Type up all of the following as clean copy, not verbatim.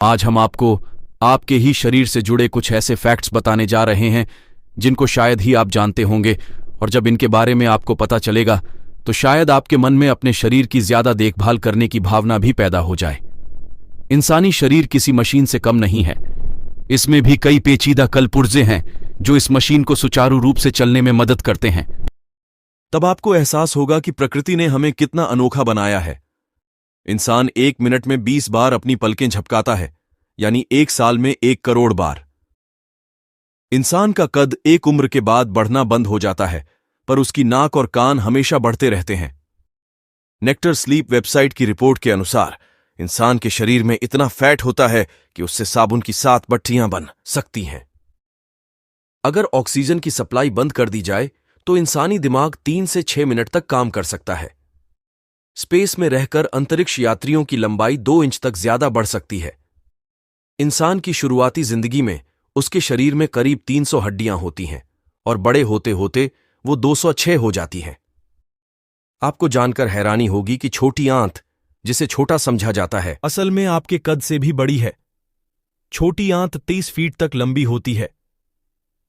आज हम आपको आपके ही शरीर से जुड़े कुछ ऐसे फैक्ट्स बताने जा रहे हैं जिनको शायद ही आप जानते होंगे, और जब इनके बारे में आपको पता चलेगा तो शायद आपके मन में अपने शरीर की ज्यादा देखभाल करने की भावना भी पैदा हो जाए। इंसानी शरीर किसी मशीन से कम नहीं है। इसमें भी कई पेचीदा कलपुर्जे हैं जो इस मशीन को सुचारू रूप से चलने में मदद करते हैं। तब आपको एहसास होगा कि प्रकृति ने हमें कितना अनोखा बनाया है। इंसान 1 मिनट में 20 बार अपनी पलकें झपकाता है, यानी 1 साल में 1 करोड़ बार। इंसान का कद एक उम्र के बाद बढ़ना बंद हो जाता है, पर उसकी नाक और कान हमेशा बढ़ते रहते हैं। नेक्टर स्लीप वेबसाइट की रिपोर्ट के अनुसार इंसान के शरीर में इतना फैट होता है कि उससे साबुन की 7 भट्टियां बन सकती हैं। अगर ऑक्सीजन की सप्लाई बंद कर दी जाए तो इंसानी दिमाग 3 से 6 मिनट तक काम कर सकता है। स्पेस में रहकर अंतरिक्ष यात्रियों की लंबाई 2 इंच तक ज्यादा बढ़ सकती है। इंसान की शुरुआती जिंदगी में उसके शरीर में करीब 300 हड्डियां होती हैं और बड़े होते होते वो 206 हो जाती हैं। आपको जानकर हैरानी होगी कि छोटी आंत, जिसे छोटा समझा जाता है, असल में आपके कद से भी बड़ी है। छोटी आंत 30 फीट तक लंबी होती है।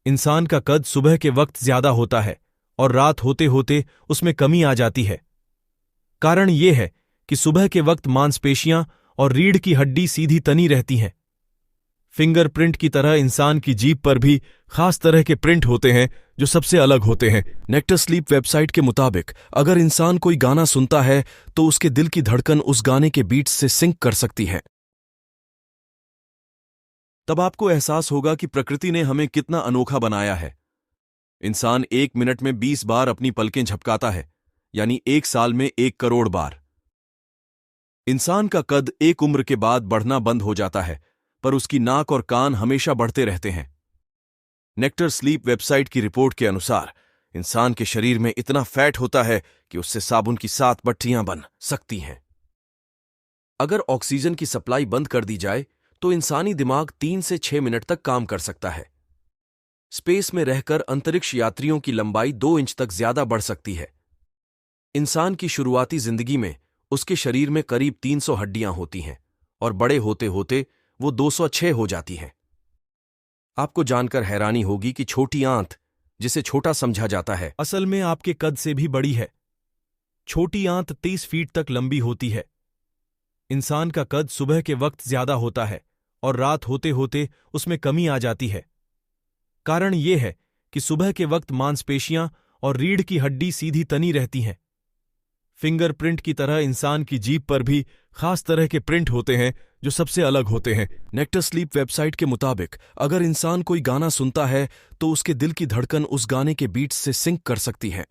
इंसान का कद सुबह के वक्त ज्यादा होता है और रात होते होते उसमें कमी आ जाती है। कारण यह है कि सुबह के वक्त मांसपेशियां और रीढ़ की हड्डी सीधी तनी रहती हैं। फिंगरप्रिंट की तरह इंसान की जीभ पर भी खास तरह के प्रिंट होते हैं जो सबसे अलग होते हैं। नेक्टर स्लीप वेबसाइट के मुताबिक अगर इंसान कोई गाना सुनता है तो उसके दिल की धड़कन उस गाने के बीट्स से सिंक कर सकती है। तब आपको एहसास होगा कि प्रकृति ने हमें कितना अनोखा बनाया है। इंसान 1 मिनट में 20 बार अपनी पलकें झपकाता है, यानी 1 साल में 1 करोड़ बार। इंसान का कद एक उम्र के बाद बढ़ना बंद हो जाता है, पर उसकी नाक और कान हमेशा बढ़ते रहते हैं। नेक्टर स्लीप वेबसाइट की रिपोर्ट के अनुसार इंसान के शरीर में इतना फैट होता है कि उससे साबुन की 7 भट्टियां बन सकती हैं। अगर ऑक्सीजन की सप्लाई बंद कर दी जाए तो इंसानी दिमाग 3 से 6 मिनट तक काम कर सकता है। स्पेस में रहकर अंतरिक्ष यात्रियों की लंबाई 2 इंच तक ज्यादा बढ़ सकती है। इंसान की शुरुआती जिंदगी में उसके शरीर में करीब 300 हड्डियां होती हैं और बड़े होते होते वो 206 हो जाती हैं। आपको जानकर हैरानी होगी कि छोटी आंत, जिसे छोटा समझा जाता है, असल में आपके कद से भी बड़ी है। छोटी आंत 30 फीट तक लंबी होती है। इंसान का कद सुबह के वक्त ज्यादा होता है और रात होते होते उसमें कमी आ जाती है। कारण यह है कि सुबह के वक्त मांसपेशियां और रीढ़ की हड्डी सीधी तनी रहती हैं। फिंगरप्रिंट की तरह इंसान की जीभ पर भी खास तरह के प्रिंट होते हैं जो सबसे अलग होते हैं। नेक्टर स्लीप वेबसाइट के मुताबिक अगर इंसान कोई गाना सुनता है तो उसके दिल की धड़कन उस गाने के बीट्स से सिंक कर सकती है।